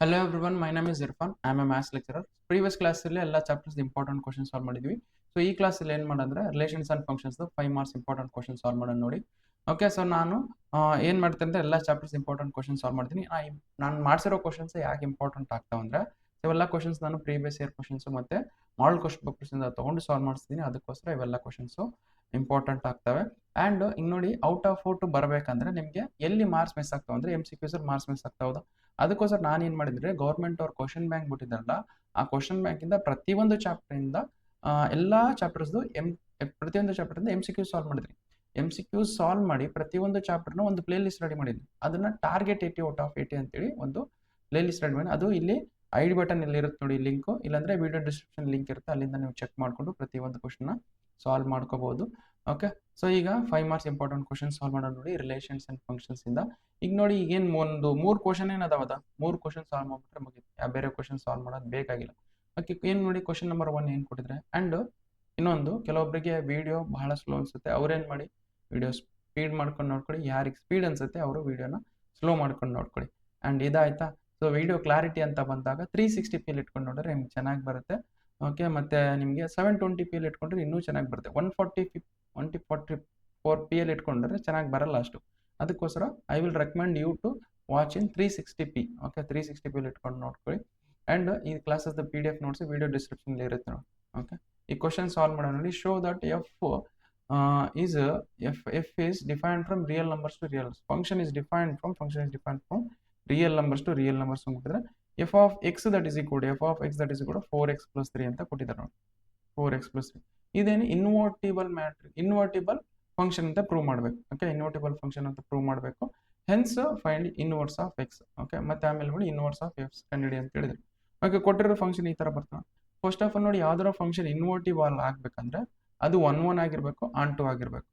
Hello everyone, my name is Irfan. I am a maths lecturer. Previous ಕ್ಲಾಸಲ್ಲಿ ಎಲ್ಲ chapters important question solve ಮಾಡಿದ್ವಿ. So ಈ ಕ್ಲಾಸಲ್ಲಿ ಏನು ಮಾಡಂದ್ರೆ relations and functions 5 marks important question solve ಮಾಡೋಣ ನೋಡಿ. ಓಕೆ, ಸೊ ನಾನು ಏನು ಮಾಡ್ತೀನಿ ಅಂದರೆ ಎಲ್ಲ ಚಾಪ್ಟರ್ಸ್ ಇಂಪಾರ್ಟೆಂಟ್ ಕ್ವಶನ್ ಸಾಲ್ವ್ ಮಾಡ್ತೀನಿ. ನಾನು ಮಾಡಿಸಿರೋ ಕ್ವಶನ್ಸ್ ಯಾಕೆ ಇಂಪಾರ್ಟೆಂಟ್ ಆಗ್ತಾವೆ ಅಂದರೆ ಇವೆಲ್ಲ ಕ್ವಶನ್ಸ್ ನಾನು ಪ್ರೀವಿಯಸ್ ಇಯರ್ ಕ್ವಶನ್ಸು ಮತ್ತು ಮಾಡಲ್ ಕ್ವಶನ್ ಪೇಪರ್ಸಿಂದ ತೊಗೊಂಡು ಸಾಲ್ವ್ ಮಾಡಿಸ್ತೀನಿ. ಅದಕ್ಕೋಸ್ಕರ ಇವೆಲ್ಲ ಕ್ವಶನ್ಸು ಇಂಪಾರ್ಟೆಂಟ್ ಆಗ್ತವೆ. ಆ್ಯಂಡ್ ಈಗ ನೋಡಿ, ಔಟ್ ಆಫ್ 4 ಬರಬೇಕಂದ್ರೆ ನಿಮಗೆ ಎಲ್ಲಿ ಮಾರ್ಕ್ಸ್ ಮಿಸ್ ಆಗ್ತಾವೆ ಅಂದರೆ MCQs ಮಾರ್ಕ್ಸ್ ಮಿಸ್ ಆಗ್ತಾವೆ. ಅದಕ್ಕೋಸ್ಕರ ನಾನು ಏನು ಮಾಡಿದ್ರೆ ಗೌರ್ಮೆಂಟ್ ಅವ್ರು ಕ್ವಶನ್ ಬ್ಯಾಂಕ್ ಬಿಟ್ಟಿದ್ದಾರಲ್ಲ, ಆ ಕ್ವಶನ್ ಬ್ಯಾಂಕಿಂದ ಪ್ರತಿಯೊಂದು ಚಾಪ್ಟರಿಂದ ಎಲ್ಲ ಚಾಪ್ಟರ್ಸ್ದು ಪ್ರತಿಯೊಂದು ಚಾಪ್ಟರಿಂದ MCQ ಸಾಲ್ವ್ ಮಾಡಿದ್ರಿ. MCQ ಸಾಲ್ವ್ ಮಾಡಿ ಪ್ರತಿಯೊಂದು ಚಾಪ್ಟರ್ನ ಒಂದು ಪ್ಲೇ ಲಿಸ್ಟ್ ರೆಡಿ ಮಾಡಿದ್ವಿ. ಅದನ್ನ ಟಾರ್ಗೆಟ್ 80 ಔಟ್ ಆಫ್ 80 ಅಂತೇಳಿ ಒಂದು ಪ್ಲೇ ಲಿಸ್ಟ್ ರೆಡಿ ಮಾಡಿ, ಅದು ಇಲ್ಲಿ ಐಡಿ ಬಟನ್ ಇಲ್ಲಿ ಇರುತ್ತೆ ನೋಡಿ ಲಿಂಕು, ಇಲ್ಲಾಂದ್ರೆ ವಿಡಿಯೋ ಡಿಸ್ಕ್ರಿಪ್ಷನ್ ಲಿಂಕ್ ಇರುತ್ತೆ, ಅಲ್ಲಿಂದ ನೀವು ಚೆಕ್ ಮಾಡಿಕೊಂಡು ಪ್ರತಿಯೊಂದು ಕ್ವಶನ್ನ ಸಾಲ್ವ್ ಮಾಡ್ಕೋಬಹುದು. ಓಕೆ, ಸೊ ಈಗ 5 ಮಾರ್ಕ್ಸ್ ಇಂಪಾರ್ಟೆಂಟ್ ಕ್ವಶನ್ ಸಾಲ್ವ್ ಮಾಡೋಣ ನೋಡಿ ರಿಲೇಷನ್ಸ್ ಅಂಡ್ ಫಂಕ್ಷನ್ಸ್ ಇಂದ. ಈಗ ನೋಡಿ, ಈಗೇನು ಒಂದು 3 ಕ್ವಶನ್ ಏನದಾವದ 3 ಕ್ವಶನ್ ಸಾಲ್ವ್ ಮಾಡ್ಬಿಟ್ರೆ ಮುಗಿತು, ಬೇರೆ ಕ್ವಶನ್ ಸಾಲ್ವ್ ಮಾಡೋದು ಬೇಕಾಗಿಲ್ಲ. ಓಕೆ, ಏನು ನೋಡಿ, ಕ್ವಶನ್ ನಂಬರ್ 1 ಏನು ಕೊಟ್ಟಿದ್ರೆ. ಆ್ಯಂಡ್ ಇನ್ನೊಂದು, ಕೆಲವೊಬ್ಬರಿಗೆ ವಿಡಿಯೋ ಬಹಳ ಸ್ಲೋ ಅನ್ಸುತ್ತೆ, ಅವ್ರೇನು ಮಾಡಿ ವಿಡಿಯೋ ಸ್ಪೀಡ್ ಮಾಡ್ಕೊಂಡು ನೋಡ್ಕೊಳ್ಳಿ. ಯಾರಿಗೆ ಸ್ಪೀಡ್ ಅನ್ಸುತ್ತೆ ಅವರು ವಿಡಿಯೋನ ಸ್ಲೋ ಮಾಡ್ಕೊಂಡು ನೋಡ್ಕೊಳ್ಳಿ. ಆ್ಯಂಡ್ ಇದಾಯ್ತಾ. ಸೊ ವಿಡಿಯೋ ಕ್ಲಾರಿಟಿ ಅಂತ ಬಂದಾಗ 360p ಇಟ್ಕೊಂಡು ನೋಡಿದ್ರೆ ನಿಮ್ಗೆ ಚೆನ್ನಾಗಿ ಬರುತ್ತೆ. ಓಕೆ, ಮತ್ತು ನಿಮಗೆ 720p ಇಟ್ಕೊಂಡ್ರೆ ಇನ್ನೂ ಚೆನ್ನಾಗಿ ಬರುತ್ತೆ. 144p ಇಟ್ಕೊಂಡ್ರೆ ಚೆನ್ನಾಗಿ ಬರಲ್ಲ ಅಷ್ಟು. ಅದಕ್ಕೋಸ್ಕರ I will recommend you to watch in 360p. Okay, 360p ಇಟ್ಕೊಂಡು ನೋಡ್ಕೊಳ್ಳಿ. ಆ್ಯಂಡ್ ಈ classes PDF notes video description ಇರುತ್ತೆ ನೋಡಿ. ಓಕೆ, ಈ ಕ್ವಶನ್ ಸಾಲ್ವ್ ಮಾಡೋಣ ನೋಡಿ. Show that f is defined from real numbers to real numbers. Function is defined from real numbers to real numbers ಅಂದ್ಬಿಟ್ಟಿದ್ರೆ f of x that is equal to 4x plus 3 ಅಂತ ಕೊಟ್ಟಿದ್ದಾರೆ ನೋಡಿ. 4x plus 3 ಇದೇನು invertible function ಅಂತ prove ಮಾಡಬೇಕು. Okay, invertible function ಅಂತ prove ಮಾಡಬೇಕು. Hence find inverse of X. Okay, ಮತ್ತೆ ಆಮೇಲೆ ನೋಡಿ ಇನ್ವರ್ಸ್ ಆಫ್ ಎಕ್ಸ್ ಕಂಡುಹಿಡಿ ಅಂತ ಹೇಳಿದ್ರು. ಓಕೆ, ಕೊಟ್ಟಿರೋ ಫಂಕ್ಷನ್ ಈ ಥರ ಬರ್ತಾವೆ. ಫಸ್ಟ್ ಆಫ್ ಆಲ್ ನೋಡಿ, ಯಾವ್ದಾರ ಫಂಕ್ಷನ್ ಇನ್ವರ್ಟಿಬಲ್ ಆಗಬೇಕಂದ್ರೆ ಅದು 1 ಆಗಿರಬೇಕು, ಆನ್ 2 ಆಗಿರಬೇಕು.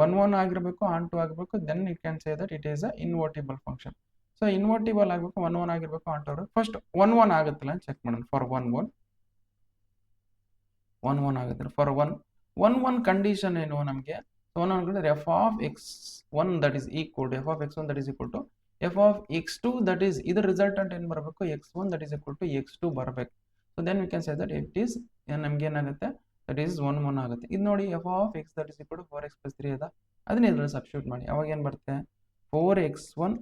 1 ಆಗಿರಬೇಕು, ಆನ್ 2 ಆಗಿರಬೇಕು. Then it can say that it is a invertible function. So invertible ಆಗಬೇಕು, 1 ಆಗಿರಬೇಕು, ಆನ್ 2 ಆಗಬೇಕು. ಫಸ್ಟ್ 1 ಆಗುತ್ತಲ್ಲ ಅಂತ ಚೆಕ್ ಮಾಡೋಣ. ಫಾರ್ 1 ಆಗುತ್ತೆ. ಫಾರ್ 1 ಕಂಡೀಷನ್ ಏನು ನಮಗೆ. So f of x1 that is equal to f of x2 that is ಇದರ ರಿಸಲ್ಟೆಂಟ್ ಏನು ಬರಬೇಕು, x1 that is equal to x2 ಬರಬೇಕು. So then we can say that it is ನಮ್ಗೆ ಏನಾಗುತ್ತೆ, that is 1 ಆಗುತ್ತೆ. ಇದು ನೋಡಿ, f of x that is equal to 4x plus 3 ಅದ, ಅದನ್ನ ಇದ್ರಲ್ಲಿ ಸಬ್ಸ್ಟಿಟ್ಯೂಟ್ ಮಾಡಿ. ಅವಾಗ ಏನು ಬರುತ್ತೆ, 4x1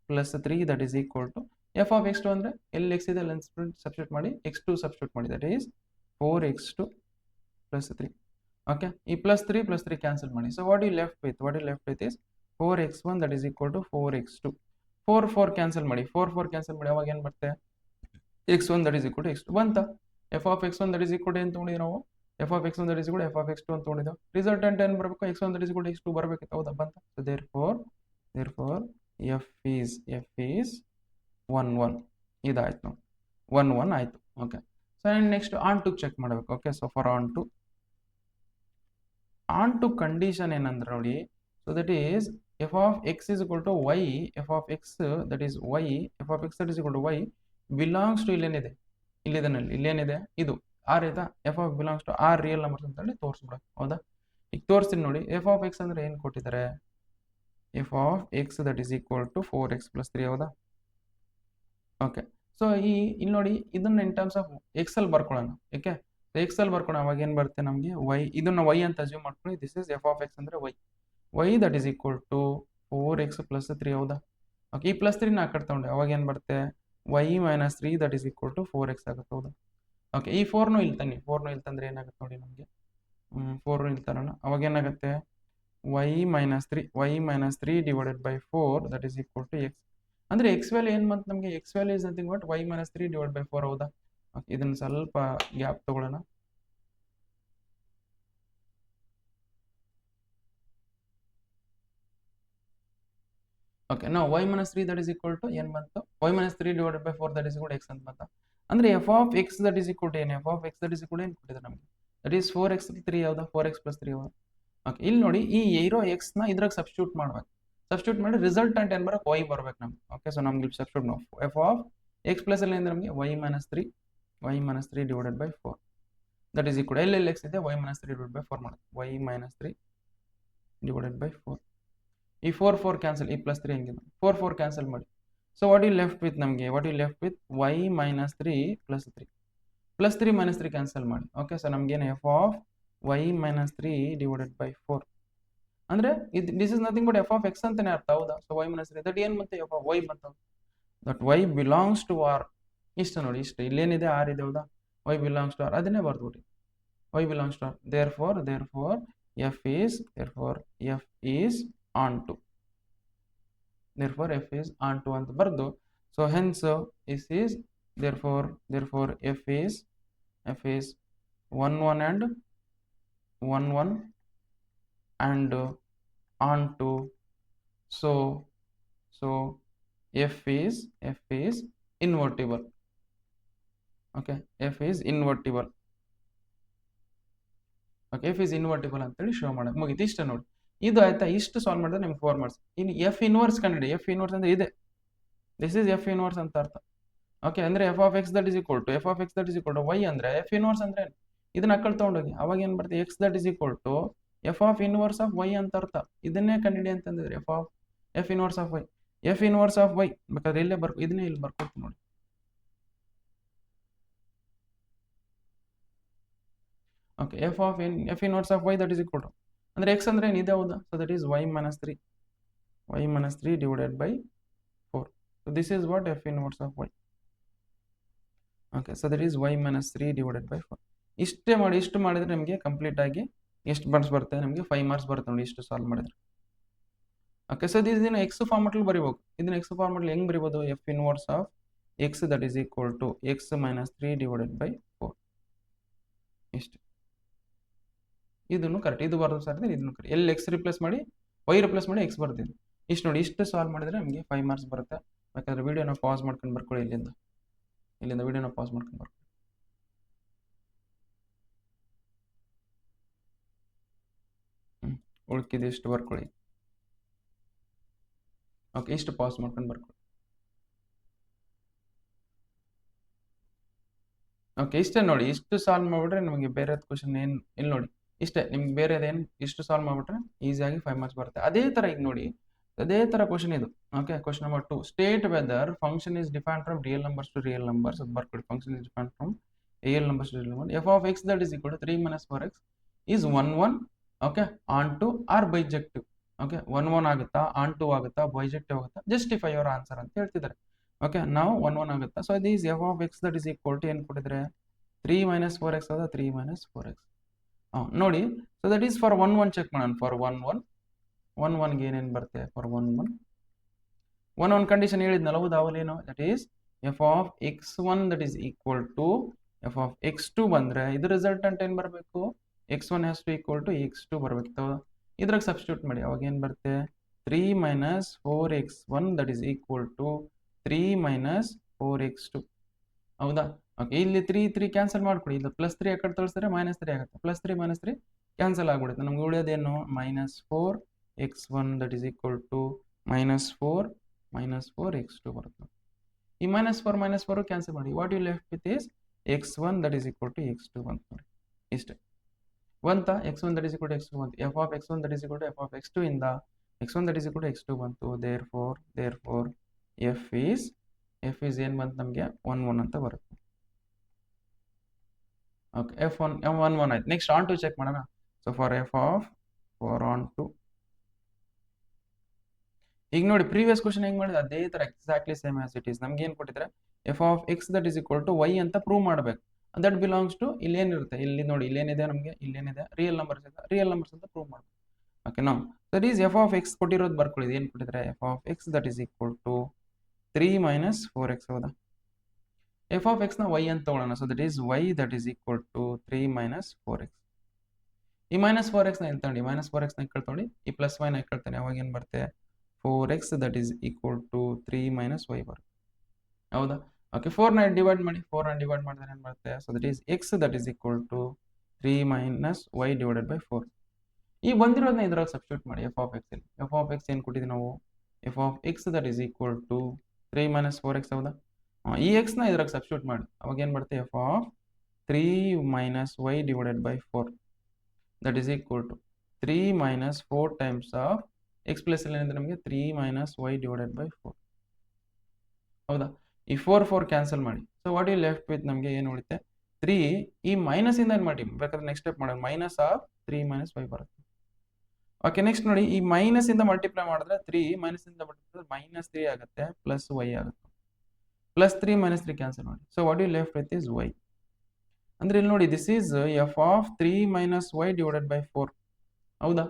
plus 3 that is equal to f of x2 ಅಂದರೆ ಎಲ್ಲಿ x ಇದೆ ಅಲ್ಲಿ ಸಬ್ಸ್ಟಿಟ್ಯೂಟ್ ಮಾಡಿ, x2 ಸಬ್ಸ್ಟಿಟ್ಯೂಟ್ ಮಾಡಿ, that is 4x2 plus 3. Okay, ಈ ಪ್ಲಸ್ 3 ಕ್ಯಾನ್ಸಲ್ ಮಾಡಿ. So what you left with is 4x1 that is equal to 4x2. 4 cancel ಮಾಡಿ. 4 cancel ಮಾಡಿ. ಅವಾಗ ಏನು ಬರುತ್ತೆ, x1 that is equal to x2 ಬಂತ. f of x1 that is equal to ಏನು ತೊಗೊಂಡಿದ್ದೀವಿ ನಾವು, f of x1 that is equal to f of x2 ಅಂತ ತೊಗೊಂಡಿದ್ದೆವು. ರಿಸಲ್ಟೆಂಟ್ ಏನು ಬರಬೇಕು, x1 that is equal to x2 ಬರಬೇಕಿತ್ತು, ಹೌದಾ, ಬಂತ. ಸೊ therefore f is 1 ಇದಾಯ್ತು ನಾವು, 1 ಆಯಿತು. Okay, so next on 2 check ಮಾಡಬೇಕು. Okay, so for onto condition ಏನಂದ್ರೆ ನೋಡಿ, so that is f of x is equal to y, f of x that is y belongs to ಇಲ್ಲೇನಿದೆ, ಇಲ್ಲೇನಿದೆ ಇದು R ಆಯ್ತಾ. f of belongs to R real numbers ಅಂತ ಹೇಳಿ ತೋರಿಸ್ಬಿಡೋದು, ಹೌದಾ. ಈಗ ತೋರಿಸ್ತೀನಿ ನೋಡಿ. f of x ಅಂದ್ರೆ ಏನು ಕೊಟ್ಟಿದ್ದಾರೆ, f of x that is equal to 4x plus 3, ಹೌದಾ. ಓಕೆ, ಸೊ ಇಲ್ಲಿ ನೋಡಿ, ಇದನ್ನ ಇನ್ ಟರ್ಮ್ಸ್ ಆಫ್ ಎಕ್ಸ್ ಅಲ್ಲಿ ಬರ್ಕೊಳ್ಳೋಣ. ಓಕೆ, ಎಕ್ಸ್ ಅಲ್ಲಿ ಬರ್ಕೊಳ್ಳೋಣ. ಅವಾಗ ಏನು ಬರುತ್ತೆ ನಮಗೆ, y ಇದನ್ನ y ಅಂತ ಅಸ್ಯೂಮ್ ಮಾಡ್ಕೊಳ್ಳಿ. This is f of x ಅಂದ್ರೆ y that is equal to 4x plus 3, ಹೌದಾ. ಓಕೆ, ಈ ಪ್ಲಸ್ 3 ಆ ಕಡೆ ತಗೊಂಡೆ, ಅವಾಗ ಏನು ಬರುತ್ತೆ, y minus 3 that is equal to 4x ಆಗುತ್ತೆ, ಹೌದಾ. ಓಕೆ, ಈ 4 ಇಲ್ಲಿ ತಂದ್ರೆ ಏನಾಗುತ್ತೆ ನೋಡಿ ನಮಗೆ, 4 ಇಲ್ಲಿ ತರೋಣ. ಅವಾಗ ಏನಾಗುತ್ತೆ, y minus 3 divided by 4 that is equal to x. ಅಂದ್ರೆ ಎಕ್ಸ್ ವ್ಯಾಲ್ಯೂ ಏನು ಬಂತು ನಮಗೆ, X value is nothing but y minus 3 divided by 4, ಹೌದಾ. ಓಕೆ, ಇದನ್ನು ಸ್ವಲ್ಪ ಗ್ಯಾಪ್ ತಗೊಳ್ಳೋಣ. ಓಕೆ, ನಾವು y minus 3 that is equal to ಏನು ಬಂತು, y minus 3 divided by 4 that is equal to x ಅಂತ ಬಂತ. ಅಂದ್ರೆ f of x that is equal to ಏನು, f of x that is equal to ಏನು ಕೊಟ್ಟಿದ್ದಾರೆ ನಮಗೆ, ದಟ್ ಈಸ್ 4x 3, ಹೌದಾ, 4x plus 3, ಹೌದಾ. ಓಕೆ, ಇಲ್ಲಿ ನೋಡಿ, ಈ ಇರೋ x ನ ಇದ್ರಾಗ ಸಬ್ಸ್ಟಿಟ್ಯೂಟ್ ಮಾಡ್ಬೇಕು. ಸಬ್ಸ್ಟಿಟ್ಯೂಟ್ ಮಾಡಿ ರಿಸಲ್ಟೆಂಟ್ ಏನು ಬರಬೇಕು, y ಬರ್ಬೇಕು ನಮ್ಗೆ. ಓಕೆ, ಸೊ ನಮ್ಗೆ ಇಲ್ಲಿ ಸಬ್ಸ್ಟಿಟ್ಯೂಟ್ ನಾವು f of x plus ಅಲ್ಲಿ ಅಂದ್ರೆ ನಮಗೆ y minus 3 divided by 4 that is equal to ಎಲ್ಲೆಲ್ಲಿ x ಇದೆ y minus 3 divided by 4 ಮಾಡೋದು, y minus 3 divided by 4. ಈ 4 ಕ್ಯಾನ್ಸಲ್, ಈ ಪ್ಲಸ್ 3 ಹೆಂಗಿದೆ, 4 ಕ್ಯಾನ್ಸಲ್ ಮಾಡಿ. So what you left with ನಮಗೆ what you left with y minus 3 plus 3 plus 3 minus 3 cancel ಮಾಡಿ. Okay, so ನಮಗೇನು f of y minus 3 divided by 4 ಅಂದರೆ ಇದು this is nothing but f of x ಅಂತಾನೆ ಅರ್ಥ. ಹೌದಾ? So y minus 3 that ಏನು ಮತ್ತೆ ಎಫ್ ಆಫ್ y ಬಂತು, that y belongs to r. ಇಷ್ಟು ನೋಡಿ, ಇಷ್ಟು ಇಲ್ಲೇನಿದೆ ಆರ್ ಇದೆ. ಹೌದಾ? y ಬಿಲಾಂಗ್ಸ್ ಟು ಆರ್ ಅದನ್ನೇ ಬರ್ದ್ಬಿಡಿ, y belongs to R. Therefore f is onto. Therefore f is onto ಅಂತ ಬರ್ದು. So hence this is therefore f is 1 1 and 1 1 and onto. So f is invertible. Okay, f is invertible. Okay, F is invertible ಅಂತೇಳಿ show ಮಾಡೋದು ಮುಗಿತು. ಇಷ್ಟ ನೋಡಿ, ಇದು ಆಯ್ತಾ. ಇಷ್ಟು ಸಾಲ್ವ್ ಮಾಡಿದ್ರೆ ನಿಮ್ಗೆ 4 ಮಾರ್ಕ್ಸ್. ಇನ್ನು ಎಫ್ ಇನ್ವರ್ಸ್ ಕಂಡಿಡಿ. ಎಫ್ ಇನ್ವರ್ಸ್ ಅಂದ್ರೆ ಇದೆ, ದಿಸ್ ಇಸ್ ಎಫ್ ಇನ್ವರ್ಸ್ ಅಂತ ಅರ್ಥ. ಓಕೆ, ಅಂದ್ರೆ f of x that is equal to y ಅಂದ್ರೆ ಎಫ್ ಇನ್ವರ್ಸ್ ಅಂದ್ರೆ ಇದನ್ನ ಅಕ್ಕಲ್ ತಗೊಂಡೋಗಿ ಅವಾಗ ಏನ್ ಬರುತ್ತೆ, x that is equal to f of inverse of y ಅಂತ ಅರ್ಥ. ಇದನ್ನೇ ಕಂಡಿಡಿ ಅಂತಂದ್ರೆ ಎಫ್ ಇನ್ವರ್ಸ್ ಆಫ್ ವೈ ಬೇಕಾದ್ರೆ ಇಲ್ಲೇ ಇದನ್ನೇ ಇಲ್ಲಿ ಬರ್ಕೊಡ್ತೀನಿ ನೋಡಿ. Okay, f inverse of y that is equal to ಅಂದ್ರೆ ಎಕ್ಸ್ ಅಂದ್ರೆ ಏನಿದೆ. ಹೌದಾ? So that is y minus 3 divided by 4. So this is what f inverse of y. Okay, so that is y minus 3 divided by 4. ಇಷ್ಟು ಮಾಡಿದ್ರೆ ನಿಮಗೆ complete ಆಗಿ ಎಷ್ಟು marks ಬರುತ್ತೆ, ನಿಮಗೆ 5 ಮಾರ್ಕ್ಸ್ ಬರುತ್ತೆ ನೋಡಿ, ಇಷ್ಟು ಸಾಲ್ವ್ ಮಾಡಿದ್ರೆ. ಓಕೆ, ಸೊ ಇದನ್ನ ಎಕ್ಸ್ ಫಾರ್ಮೆಟಲ್ಲಿ ಬರೀಬೇಕು. ಇದನ್ನ ಎಕ್ಸ್ ಫಾರ್ಮೆಟಲ್ಲಿ ಹೆಂಗ್ ಬರೀಬೋದು, f inverse of x that is equal to x minus 3 divided by 4. ಇಷ್ಟು, ಇದನ್ನು ಕರೆಕ್ಟ್. ಇದು ಬರೋದು ಸರ್, ಇದನ್ನು ಕರೆಕ್ಟ್. ಎಲ್ಲಿ ಎಕ್ಸ್ ರಿಪ್ಲೇಸ್ ಮಾಡಿ ವೈ ರಿಪ್ಲೇಸ್ ಮಾಡಿ ಎಕ್ಸ್ ಬರ್ತಿದ್ವಿ. ಇಷ್ಟು ನೋಡಿ, ಇಷ್ಟು ಸಾಲ್ವ್ ಮಾಡಿದ್ರೆ ನಮಗೆ 5 ಮಾರ್ಕ್ಸ್ ಬರುತ್ತೆ. ಬೇಕಾದ್ರೆ ವಿಡಿಯೋನ ಪಾಸ್ ಮಾಡ್ಕೊಂಡು ಬರ್ಕೊಳ್ಳಿ. ಇಲ್ಲಿಂದ ವಿಡಿಯೋನ ಪಾಸ್ ಮಾಡ್ಕೊಂಡು ಬರ್ಕೊಳ್ಳಿ. ಉಳ್ಕಿದ್ದು ಇಷ್ಟು ಬರ್ಕೊಳ್ಳಿ. ಓಕೆ, ಇಷ್ಟು ಪಾಸ್ ಮಾಡ್ಕೊಂಡು ಬರ್ಕೊಳ್ಳಿ. ಓಕೆ, ಇಷ್ಟೇ ನೋಡಿ. ಇಷ್ಟು ಸಾಲ್ವ್ ಮಾಡಿಬಿಟ್ರೆ ನಿಮಗೆ ಬೇರೆ ಕ್ವಶನ್ ಏನು ಇಲ್ಲಿ ನೋಡಿ, ಇಷ್ಟೇ ನಿಮ್ಗೆ ಬೇರೆದೇನು. ಇಷ್ಟು ಸಾಲ್ವ್ ಮಾಡಿಬಿಟ್ರೆ ಈಸಿಯಾಗಿ 5 ಮಾರ್ಕ್ಸ್ ಬರುತ್ತೆ. ಅದೇ ಥರ ಈಗ ನೋಡಿ, ಅದೇ ಥರ ಕ್ವಶನ್ ಇದು. Okay, question number 2, state whether function is defined from real numbers to real numbers. ಅದು ಬರ್ಕೊಳ್ಳಿ, function is defined from real numbers to real number. F of x that is equal to 3 minus 4x is 1 1. Okay, onto or bijective. Okay, 1 1 ಆಗುತ್ತಾ, onto ಆಗುತ್ತಾ, bijective ಆಗುತ್ತಾ, justify your answer ಅಂತ ಹೇಳ್ತಿದ್ದಾರೆ. Okay, ನಾವು 1 1 ಆಗುತ್ತಾ. So this F of x that is equal to ಏನು ಕೊಟ್ಟಿದ್ರೆ 3 minus 4x ಹೌದಾ, 3 minus 4x. ನೋಡಿ, so that is for 1 1 check ಮಾಡೋಣ. ಫಾರ್ 1 1 ಏನೇನು ಬರುತ್ತೆ, ಫಾರ್ 1 1 ಕಂಡೀಷನ್ ಹೇಳಿದ್ನಲ್ಲ. ಹೌದಾ? ಅವಲೇನು, that is f of x1 that is equal to f of x2 ಬಂದ್ರೆ ಇದು ರಿಸಲ್ಟೆಂಟ್ ಏನು ಬರಬೇಕು, x1 has to equal to x2 ಬರಬೇಕು. ಇದ್ರಾಗ ಸಬ್ಸ್ಟಿಟ್ಯೂಟ್ ಮಾಡಿ, ಅವಾಗ ಏನು ಬರುತ್ತೆ, 3 minus 4x1 that is equal to 3 minus 4x2. ಹೌದಾ? ಓಕೆ, ಇಲ್ಲಿ 3 ಕ್ಯಾನ್ಸಲ್ ಮಾಡ್ಕೊಡಿ. ಇದು ಪ್ಲಸ್ 3 ಆ ಕಡೆ ತೋರಿಸಿದ್ರೆ -3 ಆಗುತ್ತೆ. ಪ್ಲಸ್ 3 ಕ್ಯಾನ್ಸಲ್ ಆಗ್ಬಿಡುತ್ತೆ. ನಮ್ಗೆ ಉಳಿಯೋದೇನು, -4x1 that is equal to -4 ಬರುತ್ತೆ. ಈ -4 ಕ್ಯಾನ್ಸಲ್ ಮಾಡಿ. What you left with is x1 that is equal to x2 ಬಂತು ನೋಡಿ. ಇಷ್ಟೇ ಬಂತಾ, x1 that is equal to x2 ಬಂತು. F of x1 that is equal to f of x2 ಇಂದ x1 that is equal to x2 ಬಂತು. Therefore F is ಏನು ಬಂತು ನಮಗೆ, 1 1 ಅಂತ ಬರುತ್ತೆ. ಓಕೆ, f1 ಆಯ್ತು. ನೆಕ್ಸ್ಟ್ ಆನ್ ಟು ಚೆಕ್ ಮಾಡೋಣ. ಸೊ ಫಾರ್ ಆನ್ ಟು, ಈಗ ನೋಡಿ ಪ್ರೀವಿಯಸ್ ಕ್ವಶನ್ ಹೆಂಗ್ ಮಾಡಿದ್ರೆ ಅದೇ ತರ exactly same as it is. ನಮ್ಗೆ ಏನು ಕೊಟ್ಟಿದ್ರೆ f of x that is equal to y ಅಂತ ಪ್ರೂವ್ ಮಾಡಬೇಕು. ದಟ್ ಬಿಲಾಂಗ್ಸ್ ಟು ಇಲ್ಲಿ ಏನಿರುತ್ತೆ, ಇಲ್ಲಿ ನೋಡಿ ಇಲ್ಲೇನಿದೆ, ನಮಗೆ ಇಲ್ಲೇನಿದೆ ರಿಯಲ್ ನಂಬರ್ಸ್ ಅಂತ ಪ್ರೂವ್ ಮಾಡಬೇಕು. ಓಕೆ, ನಾವು that is f of x ಕೊಟ್ಟಿರೋದು ಬರ್ಕೊಳ್ಳಿ. ಏನು ಕೊಟ್ಟಿದ್ರೆ f of x that is equal to 3 minus 4x ಹೌದಾ. ಎಫ್ ಆಫ್ ಎಕ್ಸ್ ನ ವೈ ಅಂತ ತಗೊಳ್ಳೋಣ. So that is y that is equal to 3 minus 4x. ಈ -4x ನ ಇಲ್ಲಿ ತಗೊಂಡು -4x ನ ಇಟ್ಕೊಳ್ತೊಂಡು ಈ ಪ್ಲಸ್ y ನ ಇಟ್ಕೊಳ್ತಾನೆ. ಅವಾಗ ಏನು ಬರುತ್ತೆ, 4x that is equal to 3 minus y ಬರುತ್ತೆ. ಹೌದಾ? ಓಕೆ, 4 ನ ಡಿವೈಡ್ ಮಾಡಿ. 4 ನ ಡಿವೈಡ್ ಮಾಡಿದ್ರೆ ಏನು ಬರುತ್ತೆ, so that is x that is equal to 3 minus y divided by 4. ಈ ಬಂದಿರೋದನ್ನ ಇದ್ರಾಗ ಸಬ್ಸ್ಟಿಟ್ಯೂಟ್ ಮಾಡಿ. F of x f of x ಏನು ಕೊಟ್ಟಿದ್ದೀವಿ ನಾವು, f of x that is equal to 3 minus 4x ಹೌದಾ. ಈ ಎಕ್ಸ್ ನ ಇದ್ರಾಗ ಸಬ್ಸ್ಟಿಟ್ಯೂಟ್ ಮಾಡಿ. ಅವಾಗ ಏನು ಬರುತ್ತೆ, f of 3 minus y divided by 4 that is equal to 3 minus 4 times of x plus ಅಲ್ಲಿ ಏನಿದೆ ನಮಗೆ 3 minus y ಡಿವೈಡೆಡ್ ಬೈ 4. ಹೌದಾ? ಈ 4 ಕ್ಯಾನ್ಸಲ್ ಮಾಡಿ. So what you left with ನಮಗೆ ಏನು ಉಳಿತೆ 3 ಈ ಮೈನಸ್ ಇಂದ ಏನು ಮಾಡಿ ಬೇಕಾದ್ರೆ ನೆಕ್ಸ್ಟ್ ಸ್ಟೆಪ್ ಮಾಡೋಣ ಮೈನಸ್ ಆಫ್ 3 - 5 ಬರುತ್ತೆ. ಓಕೆ ನೆಕ್ಸ್ಟ್ ನೋಡಿ ಈ ಮೈನಸ್ ಇಂದ ಮಲ್ಟಿಪ್ಲೈ ಮಾಡಿದ್ರೆ 3 ಮೈನಸ್ ಇಂದ ಮಲ್ಟಿಪ್ಲೈ -3 ಆಗುತ್ತೆ ಪ್ಲಸ್ y ಆಗುತ್ತೆ. +3 - 3 ಕ್ಯಾನ್ಸಲ್ ಮಾಡಿ. So what you left with is y. ಅಂದ್ರೆ ಇಲ್ಲಿ ನೋಡಿ this is f of 3 - y divided by 4. ಹೌದಾ?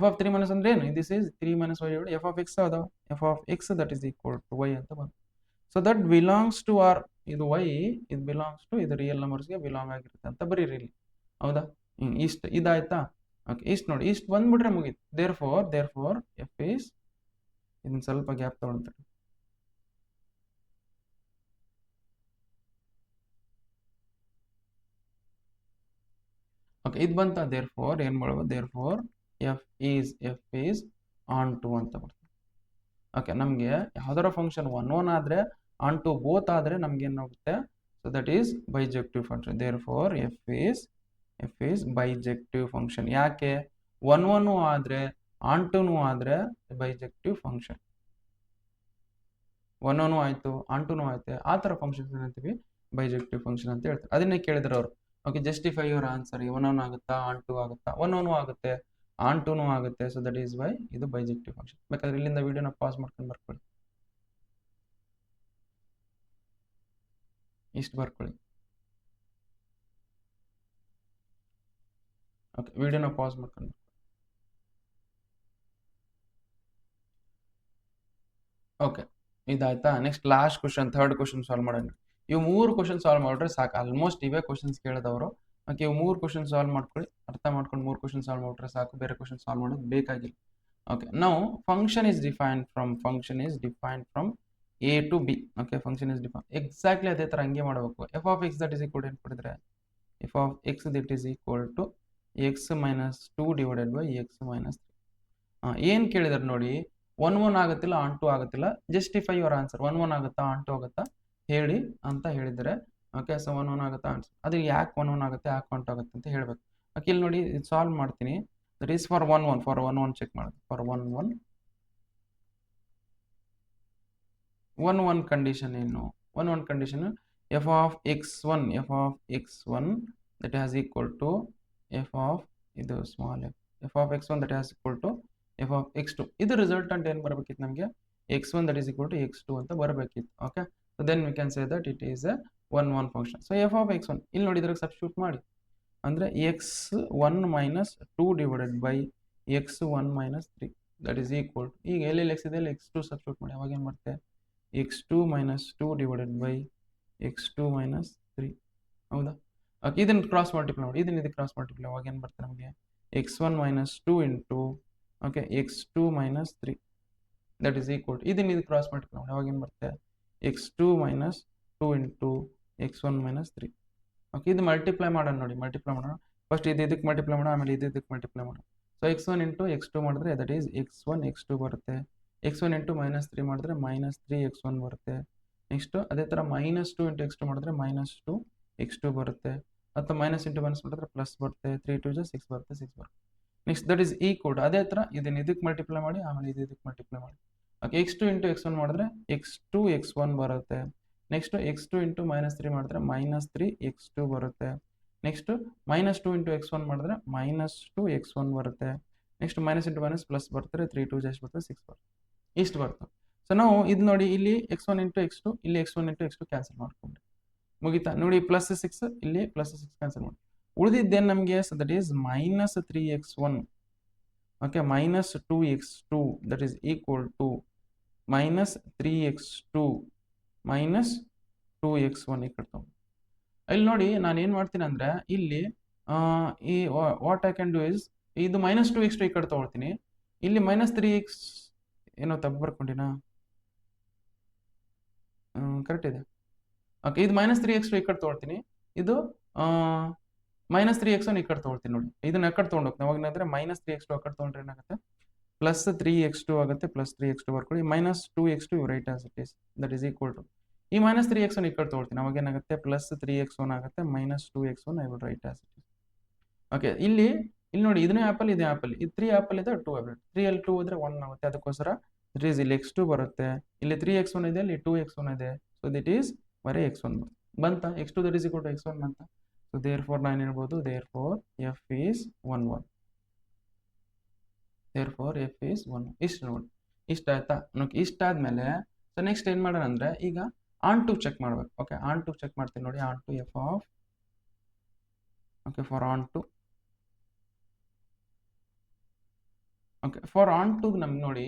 f ಆಫ್ 3 - ಅಂದ್ರೆ ಏನು? This is 3 - y divided f of x ಹೌದಾ? f of x that is equal to y ಅಂತ ಬಂತು. So that belongs to r ಇದು y ಇದು ಬಿಲಾಂಗ್ಸ್ ಟು ಇದು real ನಂಬರ್ಸ್ಗೆ ಬಿಲಾಂಗ್ ಆಗಿರುತ್ತೆ ಅಂತ ಬರೀರಿ ಇಲ್ಲಿ. ಹೌದಾ? ಇಷ್ಟು ಇದಾಯ್ತಾ? ಓಕೆ ಇಷ್ಟು ನೋಡಿ ಇಷ್ಟು ಬಂದ್ಬಿಟ್ರೆ ಮುಗೀತು. ದೇರ್ಫೋರ್ f ಈಸ್ ಇದನ್ನ ಸ್ವಲ್ಪ ಗ್ಯಾಪ್ ತಗೊಳ್ತಾರೆ. ಓಕೆ ಇದು ಬಂತ ದೇರ್ಫೋರ್ ಏನು ಮಾಡ್ಬೋದು therefore f is onto ಅಂತ ಬರ್ತದೆ. ಓಕೆ ನಮಗೆ ಯಾವ್ದಾರ ಫಂಕ್ಷನ್ 1 ಆದ್ರೆ ಆನ್ ಟು ಬೋತ್ ಆದ್ರೆ ನಮ್ಗೆ ಏನಾಗುತ್ತೆ so that is bijective function. Therefore f is bijective function. ಯಾಕೆ 1 ಆದ್ರೆ ಆನ್ ಟುನು ಆದ್ರೆ ಬೈಜೆಕ್ಟಿವ್ ಫಂಕ್ಷನ್. 1 ಆಯ್ತು ಆನ್ ಟುನು ಆಯ್ತು ಆ ತರ ಫಂಕ್ಷನ್ಸ್ ಏನಂತೀವಿ ಬೈಜೆಕ್ಟಿವ್ ಫಂಕ್ಷನ್ ಅಂತ ಹೇಳ್ತಾರೆ. ಅದನ್ನೇ ಕೇಳಿದ್ರು ಅವರು. ಓಕೆ ಜಸ್ಟಿಫೈ ಯುವರ್ ಆನ್ಸರ್ 1 ಆಗುತ್ತಾ ಆನ್ ಟು ಆಗುತ್ತಾ 1 ಆಗುತ್ತೆ ಆನ್ ಟುನು ಆಗುತ್ತೆ. ಸೊ ದಟ್ ಈಸ್ ವೈ ಇದು ಬೈಜೆಕ್ಟಿವ್ ಫಂಕ್ಷನ್. ಬೇಕಾದ್ರೆ ಇಲ್ಲಿಂದ ವಿಡಿಯೋನ ಪಾಸ್ ಮಾಡ್ಕೊಂಡು ಬರ್ಕೊಳ್ಳಿ. ಇಷ್ಟು ಬರ್ಕೊಳ್ಳಿ. ಓಕೆ ವಿಡಿಯೋನ ಪಾಸ್ ಮಾಡ್ಕೊಂಡು ಓಕೆ ಇದಾಯ್ತಾ. Next last question third question solve ಮಾಡೋಣ. ಇವು 3 ಕ್ವಶನ್ ಸಾಲ್ವ್ ಮಾಡಿದ್ರೆ ಸಾಕು. ಆಲ್ಮೋಸ್ಟ್ ಇವೇ ಕ್ವಶನ್ಸ್ ಕೇಳಿದವರು. ಓಕೆ ಇವು 3 ಕ್ವಶನ್ ಸಾಲ್ವ್ ಮಾಡ್ಕೊಳ್ಳಿ. ಅರ್ಥ ಮಾಡ್ಕೊಂಡು 3 ಕ್ವಶನ್ ಸಾಲ್ವ್ ಮಾಡಿದ್ರೆ ಸಾಕು. ಬೇರೆ ಕ್ವಶನ್ ಸಾಲ್ವ್ ಮಾಡೋದು ಬೇಕಾಗಿಲ್ಲ. ಓಕೆ ನಾವು function is defined from a to b. Okay function is define exactly ಅದೇ ತರ ಹಂಗೆ ಮಾಡಬೇಕು. f of x that is equal ಏನು ಕೊಡಿದ್ರೆ f of x that is equal to x - 2 divided by x - 3. ಏನು ಕೇಳಿದಾರೆ ನೋಡಿ 1 ಆಗುತ್ತಿಲ್ಲ ಆನ್ ಟು ಆಗುತ್ತಿಲ್ಲ. ಜಸ್ಟಿಫೈ ಯುವರ್ ಆನ್ಸರ್ 1 ಆಗುತ್ತಾ ಆನ್ ಟು ಆಗುತ್ತಾ ಹೇಳಿ ಅಂತ ಹೇಳಿದರೆ. ಓಕೆ ಸೊ 1 ಆಗುತ್ತಾ ಆನ್ಸರ್ ಅದು ಯಾಕೆ 1 ಆಗುತ್ತೆ ಯಾಕೆ ಆನ್ ಟು ಆಗುತ್ತೆ ಅಂತ ಹೇಳಬೇಕು. ಓಕೆ ಇಲ್ಲಿ ನೋಡಿ ಇದು ಸಾಲ್ವ್ ಮಾಡ್ತೀನಿ. ದಟ್ ಈಸ್ ಫಾರ್ 1 ಚೆಕ್ ಮಾಡೋದು. ಫಾರ್ 1 ಕಂಡೀಷನ್ ಏನು 1 condition f of x1 that has equal to f of ಇದು small f of x1 that has equal to f of x2. ಇದು ರಿಸಲ್ಟೆಂಟ್ ಏನು ಬರಬೇಕಿತ್ತು ನಮಗೆ x1 that is equal to x2 ಅಂತ ಬರಬೇಕಿತ್ತು. Okay so then we can say that it is a 1 function. So f of x1 ಇಲ್ಲಿ ನೋಡಿ ಇದ್ರಾಗ substitute ಮಾಡಿ ಅಂದರೆ x1 - 2 divided by x1 - 3 that is equal to ಈಗ ಎಲ್ಲೆಲ್ಲಿ x ಇದೆ ಅಲ್ಲಿ x2 ಸಬ್ಸ್ಟಿಟ್ಯೂಟ್ ಮಾಡಿ. ಅವಾಗ ಏನು ಮಾಡುತ್ತೆ x2 - 2 ಡಿವೈಡೆಡ್ ಬೈ x2 - 3. ಹೌದಾ? ಓಕೆ ಇದನ್ನು ಕ್ರಾಸ್ ಮಲ್ಟಿಪ್ಲೈ ಮಾಡಿ ಇದಕ್ಕೆ ಕ್ರಾಸ್ ಮಲ್ಟಿಪ್ಲೈ ಅವಾಗ ಏನು ಬರುತ್ತೆ ನಮಗೆ x1 - 2 into okay x2 - 3 that is equal to ಇದಕ್ಕೆ ಕ್ರಾಸ್ ಮಲ್ಟಿಪ್ಲೈ ಮಾಡಿ ಅವಾಗ ಏನು ಬರುತ್ತೆ x2 - 2 ಇಂಟು x1 - 3. ಓಕೆ ಇದು ಮಲ್ಟಿಪ್ಲೈ ಮಾಡೋಣ ನೋಡಿ ಮಲ್ಟಿಪ್ಲೈ ಮಾಡೋಣ. ಫಸ್ಟ್ ಇದಕ್ಕೆ ಮಲ್ಟಿಪ್ಲೈ ಮಾಡೋಣ ಆಮೇಲೆ ಇದಕ್ಕೆ ಮಲ್ಟಿಪ್ಲೈ ಮಾಡೋಣ. ಸೊ x1 ಇಂಟು x2 ಮಾಡಿದ್ರೆ ದಟ್ ಈಸ್ x1 x2 ಬರುತ್ತೆ. x1 ಇಂಟು -3 ಮಾಡಿದ್ರೆ -3 x1 ಬರುತ್ತೆ. ನೆಕ್ಸ್ಟ್ ಅದೇ ಥರ -2 ಇಂಟು x2 ಮಾಡಿದ್ರೆ -2 x2 ಬರುತ್ತೆ. ಅಥವಾ ಮೈನಸ್ ಇಂಟು ಮೈನಸ್ ಮಾಡಿದ್ರೆ ಪ್ಲಸ್ ಬರುತ್ತೆ. 3 2 6 ಬರುತ್ತೆ 6 ಬರುತ್ತೆ. Next that is equal to ಅದೇ ಥರ ಇದಕ್ಕೆ ಮಲ್ಟಿಪ್ಲೈ ಮಾಡಿ ಆಮೇಲೆ ಇದಕ್ಕೆ ಮಲ್ಟಿಪ್ಲೈ ಮಾಡಿ. ಓಕೆ x2 ಇಂಟು x1 ಮಾಡಿದ್ರೆ x2 x1 ಬರುತ್ತೆ. ನೆಕ್ಸ್ಟ್ x2 ಇಂಟು -3 ಮಾಡಿದ್ರೆ -3 x2 ಬರುತ್ತೆ. ನೆಕ್ಸ್ಟ್ -2 ಇಂಟು x1 ಮಾಡಿದ್ರೆ -2 x1 ಬರುತ್ತೆ. Next minus into minus plus ಬರ್ತಾರೆ 3 2 ಎಷ್ಟು ಬರುತ್ತೆ 6 ಬರುತ್ತೆ. ಇಷ್ಟು ಬರ್ತದೆ. ಸೊ ನಾವು ಇದು ನೋಡಿ ಇಲ್ಲಿ x1 ಇಂಟು x2 ಇಲ್ಲಿ x1 ಇಂಟು x2 ಕ್ಯಾನ್ಸಲ್ ಮಾಡ್ಕೊಂಡ್ರಿ ಮುಗಿತಾ ನೋಡಿ +6 ಇಲ್ಲಿ +6 ಕ್ಯಾನ್ಸಲ್ ಮಾಡಿ ಉಳಿದಿದ್ದೇನು ನಮಗೆ so that is -3x1 okay -2x2 that is equal to -3x2 -2x1 ಈ ಕಡೆ ತಗೊಂಡು ಇಲ್ಲಿ ನೋಡಿ ನಾನು ಏನು ಮಾಡ್ತೀನಿ ಅಂದರೆ ಇಲ್ಲಿ ಈ what I can do is ಇದು -2x2 ಈ ಕಡೆ ತೊಗೊಳ್ತೀನಿ. ಇಲ್ಲಿ -3x ಏನೋ ತಪ್ಪು ಬರ್ಕೊಂಡಿನಾ ಕರೆಕ್ಟ್ ಇದೆ. ಓಕೆ ಇದು -3x2 ಈ ಕಡೆ ತೊಗೊಳ್ತೀನಿ. ಇದು -3x1 ಈ ಕಡೆ ತೊಗೊಳ್ತೀನಿ ನೋಡಿ. ಇದನ್ನ ಆ ಕಡೆ ತೊಗೊಂಡೋಗ್ತೀನಿ ಅವಾಗ ಏನಾದರೆ -3x2 ಆ ಕಡೆ ತೊಗೊಂಡ್ರೆ ಏನಾಗುತ್ತೆ +3x2 ಆಗುತ್ತೆ. +3x2 ಬರ್ಕೊಳ್ಳಿ -2x2 right as it is that is equal to ಈ -3x1 ಈ ಕಡೆ ತೊಗೊಳ್ತೀನಿ ಅವಾಗ ಏನಾಗುತ್ತೆ +3x1 ಆಗುತ್ತೆ -2x1 I will write as it is. Okay ಇಲ್ಲಿ ನೋಡಿ ಇದನ್ನೇ ಆ್ಯಪಲ್ ಇದೇ ಆ್ಯಪಲ್ ಇದು 3 ಆ್ಯಪಲ್ ಇದೆ 2 ಆ್ಯಪಲ್ 3 ಅಲ್ಲಿ 2 ಹೋದರೆ 1 ಆಗುತ್ತೆ. ಅದಕ್ಕೋಸ್ಕರ ದಟ್ ಈಸ್ ಇಲ್ಲಿ x2 ಬರುತ್ತೆ, ಇಲ್ಲಿ 3x1 ಇದೆ, ಇಲ್ಲಿ 2x1 ಇದೆ, ಸೊ ದಿಟ್ ಈಸ್ ಬರೀ x1 ಬಂತ, x2 that is equal to x1 ಬಂತ. ಸೊ ದೇರ್ ಫೋರ್ ನಾನು ಹೇಳ್ಬೋದು therefore f is 1 1, therefore f is 1. ಇಷ್ಟು ನೋಡಿ, ಇಷ್ಟ ಆಯ್ತಾ? ಇಷ್ಟ ಆದ್ಮೇಲೆ ಸೊ ನೆಕ್ಸ್ಟ್ ಏನು ಮಾಡೋಣ ಅಂದರೆ ಈಗ ಆನ್ ಟು ಚೆಕ್ ಮಾಡ್ಬೇಕು. ಓಕೆ, ಆನ್ ಟು ಚೆಕ್ ಮಾಡ್ತೀನಿ ನೋಡಿ. Onto f of, okay, for onto, okay, for onto ನಮ್ಗೆ ನೋಡಿ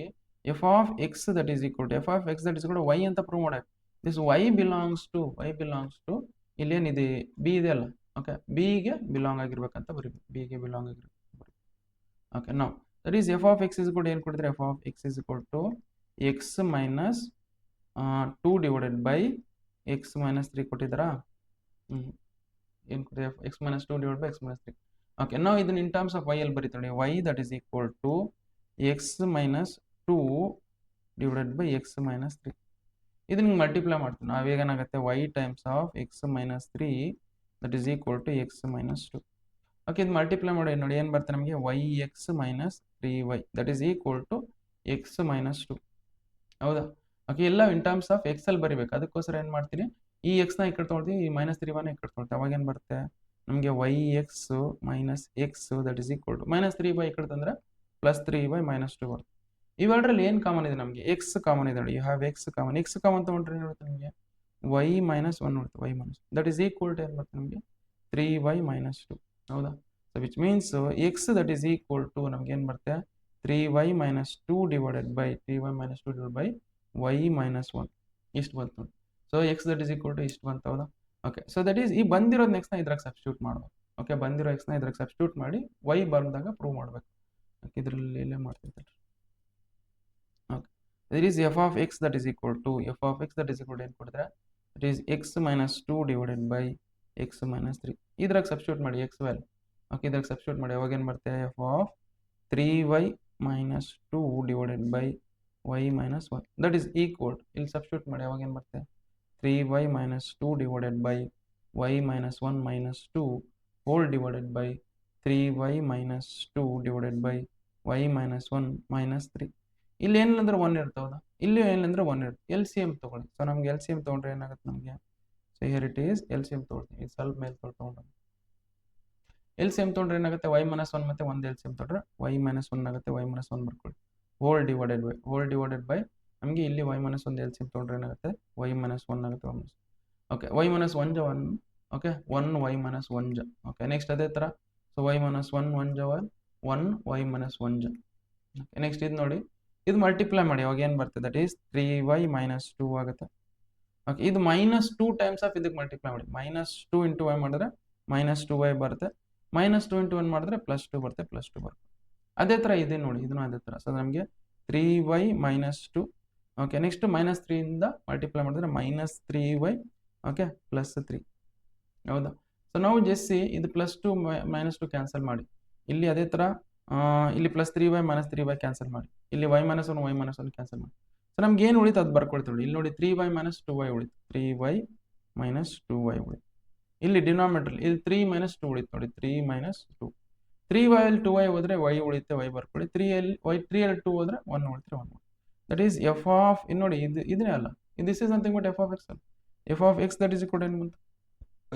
f of x that is equal to f of x that is equal to y ಅಂತ prove ಮಾಡಬೇಕು. This y belongs to ಇಲ್ಲೇನಿದೆ B ಇದೆ ಅಲ್ಲ, okay, ಬಿಗೆ belong ಆಗಿರ್ಬೇಕಂತ ಬರೀಬೇಕು, ಬಿಗೆ ಬಿಲಾಂಗ್ ಆಗಿರ್ಬೇಕು. ಓಕೆ, ನಾವು that is f of x is equal to ಏನು ಕೊಟ್ಟಿದ್ರೆ f of x is equal to x minus 2 divided by x minus 3 ಕೊಟ್ಟಿದ್ದಾರಾ? ಏನು ಕೊಟ್ಟಿದೆ? X minus 2 divide by x minus 3. Okay, ನಾವು ಇದನ್ನ ಇನ್ ಟರ್ಮ್ಸ್ ಆಫ್ ವೈ ಅಲ್ಲಿ ಬರೀತೀವಿ. Y that is equal to x minus 2 divided by x minus 3. ಇದನ್ನ multiply ಮಾಡ್ತೀವಿ ನಾವು. ಏನಾಗುತ್ತೆ? Y times of X minus 3 that is equal to x minus 2. Okay, ಇದು multiply ಮಾಡಿ ನೋಡಿ ಏನು ಬರುತ್ತೆ ನಮಗೆ? Y x minus 3y that is equal to x minus 2. ಹೌದಾ? ಓಕೆ, ಎಲ್ಲ ಇನ್ ಟರ್ಮ್ಸ್ ಆಫ್ ಎಕ್ಸ್ ಅಲ್ಲಿ ಬರಿಬೇಕು. ಅದಕ್ಕೋಸ್ಕರ ಏನು ಮಾಡ್ತೀನಿ, ಈ ಎಕ್ಸ್ನ ಈ ಕಡೆ ತೊಗೊಳ್ತೀವಿ, ಈ ಮೈನಸ್ 3y ಈ ಕಡೆ ತೊಗೊಳ್ತೀವಿ. ಅವಾಗ ಏನು ಬರುತ್ತೆ ನಮಗೆ? Y x minus x that is equal to minus 3y ಈ ಕಡೆ ತಂದರೆ ಪ್ಲಸ್ 3y ಮೈನಸ್ 2 ಬರುತ್ತೆ. ಇವೆರಡರಲ್ಲಿ ಏನು ಕಾಮನ್ ಇದೆ ನಮಗೆ? ಎಕ್ಸ್ ಕಾಮನ್ ಇದೆ ನೋಡಿ. You have x common. X common ತೊಗೊಂಡ್ರೆ ಏನು ಬರುತ್ತೆ ನಿಮಗೆ? ವೈ ಮೈನಸ್ 1 ಬರುತ್ತೆ. Y minus that is equal to ಏನು ಬರುತ್ತೆ ನಮಗೆ? 3y minus 2. ಹೌದಾ? So which means x that is equal to ನಮ್ಗೆ ಏನು ಬರುತ್ತೆ? 3y minus 2 divided by 3y minus 2 divide by y minus 1 ಇಷ್ಟು ಬಂತು ನೋಡಿ. ಸೊ x that is equal to ಇಷ್ಟು ಬಂತು. ಹೌದಾ? ಓಕೆ, ಸೊ ದಟ್ ಈಸ್ ಈ ಬಂದಿರೋದು ನೆಕ್ಸ್ಟ್ನ ಇದ್ರಾಗ ಸಬ್ಸ್ಟಿಟ್ಯೂಟ್ ಮಾಡಬೇಕು. ಓಕೆ, ಬಂದಿರೋ ಎಕ್ಸ್ನ ಇದ್ರಾಗ ಸಬ್ಸ್ಟಿಟ್ಯೂಟ್ ಮಾಡಿ y ಬಂದಾಗ ಪ್ರೂವ್ ಮಾಡಬೇಕು. ಓಕೆ, ಇದರಲ್ಲಿ ಇಲ್ಲೇ ಮಾಡ್ತಿರ್ತಾರೆ. Okay, that is f of x that is equal to f of x that is equal to ಏನು ಕೊಟ್ಟಿದ್ರೆ that is x minus 2 divided by x minus 3. ಇದ್ರಾಗ ಸಬ್ಸ್ಟಿಟ್ಯೂಟ್ ಮಾಡಿ ಎಕ್ಸ್ ವ್ಯಾಲ್ಯೂ. ಓಕೆ, ಇದ್ರಾಗ substitute ಮಾಡಿ ಅವಾಗ ಏನು ಬರುತ್ತೆ? F of 3y minus 2 divided by y minus 1 that is equal, ಇಲ್ಲಿ ಸಬ್ಸ್ಟಿಟ್ಯೂಟ್ ಮಾಡಿ ಅವಾಗ ಏನು ಬರುತ್ತೆ? 3y minus 2 divided by y minus 1 minus 2 whole divided by 3y minus 2 divided by y minus 1 minus 3. ಇಲ್ಲಿ ಏನಿಲ್ಲಂದ್ರೆ 1 ಇರುತ್ತೆ. ಹೌದಾ? ಇಲ್ಲಿ ಏನಿಲ್ಲಂದ್ರೆ 1 ಇರುತ್ತೆ. ಎಲ್ ಸಿ ಎಮ್ ತೊಗೊಳ್ಳಿ. ಸೊ ನಮ್ಗೆ ಎಲ್ ಸಿ ಎಮ್ ತೊಗೊಂಡ್ರೆ ಏನಾಗುತ್ತೆ ನಮಗೆ? So here it is L C M ತೊಗೊಳ್ತೀನಿ. ಇದು ಸ್ವಲ್ಪ ಮೇಲೆ ತೊಗೊಂಡು ಎಲ್ ಸಿ ಎಮ್ ತೊಗೊಂಡ್ರೆ ಏನಾಗುತ್ತೆ? ವೈ ಮೈನಸ್ 1 ಮತ್ತೆ 1 ಎಲ್ ಸಿ ಎಮ್ ತೊಗೊಂಡ್ರೆ ವೈ ಮೈನಸ್ 1 ಆಗುತ್ತೆ. ವೈ ಮೈನಸ್ 1 ಬರ್ಕೊಳ್ಳಿ. ಹೋಲ್ ಡಿವೈಡೆಡ್ ಬೈ ನಮಗೆ ಇಲ್ಲಿ y minus 1 L C M ತೊಗೊಂಡ್ರೆ ಏನಾಗುತ್ತೆ? ವೈ ಮೈನಸ್ 1 ಆಗುತ್ತೆ. Y minus, okay, y minus 1 ಜ 1, ಓಕೆ, 1 ವೈ ಮೈನಸ್ 1 ಜ. ಓಕೆ, ನೆಕ್ಸ್ಟ್ ಅದೇ ಥರ. ಸೊ ವೈ ಮೈನಸ್ 1 1 ಜ 1 ವೈ ಮೈನಸ್ 1 ಜ. ಓಕೆ, ನೆಕ್ಸ್ಟ್ ಇದು ನೋಡಿ, ಇದು ಮಲ್ಟಿಪ್ಲೈ ಮಾಡಿ ಅವಾಗ ಏನು ಬರ್ತದೆ? ದಟ್ ಈಸ್ 3y ಮೈನಸ್ 2 ಆಗುತ್ತೆ. ಓಕೆ, ಇದು ಮೈನಸ್ 2 ಟೈಮ್ಸ್ ಆಫ್ ಇದಕ್ಕೆ ಮಲ್ಟಿಪ್ಲೈ ಮಾಡಿ. ಮೈನಸ್ 2 ಇಂಟು ವೈ ಮಾಡಿದ್ರೆ ಮೈನಸ್ 2y ಬರುತ್ತೆ. ಮೈನಸ್ 2 ಇಂಟು 1 ಮಾಡಿದ್ರೆ ಪ್ಲಸ್ 2 ಬರುತ್ತೆ. ಪ್ಲಸ್ 2 ಬರುತ್ತೆ. ಅದೇ ಥರ ಇದೆ ನೋಡಿ, ಇದನ್ನು ಅದೇ ಥರ. ಸೊ ನಮಗೆ 3y minus 2. Okay, next minus 3 ಇಂದ ಮಲ್ಟಿಪ್ಲೈ ಮಾಡಿದ್ರೆ ಮೈನಸ್ 3y, ಓಕೆ, ಪ್ಲಸ್ 3. ಹೌದಾ? ಸೊ ನಾವು ಜೆಸ್ಸಿ ಇದು ಪ್ಲಸ್ 2 ಮೈನಸ್ 2 ಕ್ಯಾನ್ಸಲ್ ಮಾಡಿ. ಇಲ್ಲಿ ಅದೇ ಥರ ಇಲ್ಲಿ plus 3y minus 3y cancel ಮಾಡಿ. ಇಲ್ಲಿ y minus 1 y minus 1 cancel ಮಾಡಿ. ಸೊ ನಮ್ಗೆ ಏನು ಉಳಿತು ಅದು ಬರ್ಕೊಳ್ತೀವಿ. ಇಲ್ಲಿ ನೋಡಿ 3y ಮೈನಸ್ 2y ಉಳಿತು. 3y ಮೈನಸ್ 2y ಉಳಿತು. ಇಲ್ಲಿ ಡಿನಾಮಿನೇಟರ್ ಇಲ್ಲಿ 3 ಮೈನಸ್ 2 ಉಳಿತು ನೋಡಿ. 3 ಮೈನಸ್ 2. 3y ಅಲ್ಲಿ 2y ಹೋದ್ರೆ y ಉಳಿಯುತ್ತೆ. y ಬರ್ಕೊಳ್ಳಿ. 3 ಅಲ್ಲಿ 2 ಹೋದ್ರೆ 1 ಉಳಿದ್ರೆ 1. ದಟ್ ಈಸ್ ಎಫ್ ಆಫ್, ಇನ್ನು ನೋಡಿ ಇದನ್ನೇ ಅಲ್ಲ, this is nothing but f of x ಅಲ್ಲ. F of x that is equal to ಏನು ಬಂತು?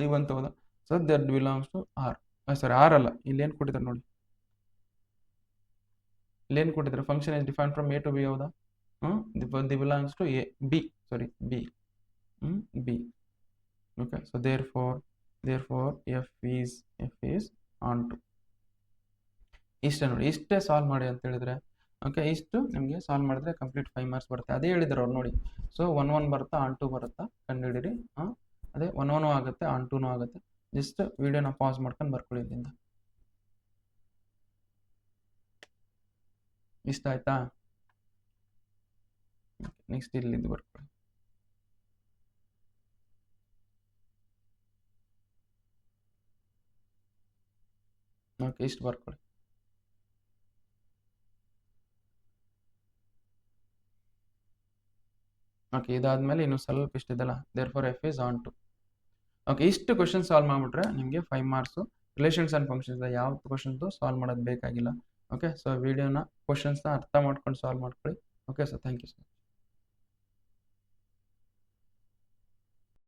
y ಬಂತು. ಹೌದಾ? So that belongs to R. Sorry, R ಅಲ್ಲ, ಇಲ್ಲಿ ಏನು ಕೊಟ್ಟಿದ್ದಾರೆ ನೋಡಿ. ಇಲ್ಲಿ ಏನು ಕೊಟ್ಟಿದ್ದಾರೆ? Function is defined from A to B. ಹೌದಾ? The belongs to A B, sorry B, B. Okay, so therefore f is on to. ಇಷ್ಟೇ ನೋಡಿ, ಇಷ್ಟೇ ಸಾಲ್ವ್ ಮಾಡಿ ಅಂತ ಹೇಳಿದ್ರೆ. ಓಕೆ, ಇಷ್ಟು ನಿಮಗೆ ಸಾಲ್ವ್ ಮಾಡಿದ್ರೆ ಕಂಪ್ಲೀಟ್ 5 ಮಾರ್ಕ್ಸ್ ಬರುತ್ತೆ. ಅದೇ ಹೇಳಿದ್ರು ಅವ್ರು ನೋಡಿ. ಸೊ 1 1 ಬರುತ್ತಾ, ಆನ್ 2 ಬರುತ್ತಾ ಕಂಡುಹಿಡಿರಿ. ಅದೇ 1 1 ಆಗುತ್ತೆ, ಆನ್ 2 ಆಗುತ್ತೆ. ಜಸ್ಟ್ ವಿಡಿಯೋನ ಪಾಸ್ ಮಾಡ್ಕೊಂಡು ಬರ್ಕೊಳ್ಳಿ ಇಲ್ಲಿಂದ. ಇಷ್ಟ ಆಯ್ತಾ? ನೆಕ್ಸ್ಟ್ ಇಲ್ಲಿಂದ ಬರ್ಕೊಳ್ಳಿ. ಓಕೆ, ಇಷ್ಟು ಬರ್ಕೊಳ್ಳಿ. ಓಕೆ, ಇದಾದ್ಮೇಲೆ ಇನ್ನು ಸ್ವಲ್ಪ ಇಷ್ಟಿದೆಲ್ಲ. therefore f is on to. Okay, ಇಷ್ಟು ಕ್ವಶನ್ ಸಾಲ್ವ್ ಮಾಡಿಬಿಟ್ರೆ ನಿಮಗೆ 5 ಮಾರ್ಕ್ಸು. ರಿಲೇಷನ್ಸ್ ಆ್ಯಂಡ್ ಫಂಕ್ಷನ್ಸ್ ಯಾವ ಕ್ವಶನ್ದು ಸಾಲ್ವ್ ಮಾಡೋದು ಬೇಕಾಗಿಲ್ಲ. ಓಕೆ, ಸೊ ವಿಡಿಯೋನ ಕ್ವಶನ್ಸ್ನ ಅರ್ಥ ಮಾಡ್ಕೊಂಡು ಸಾಲ್ವ್ ಮಾಡ್ಕೊಳ್ಳಿ. Okay sir, thank you sir.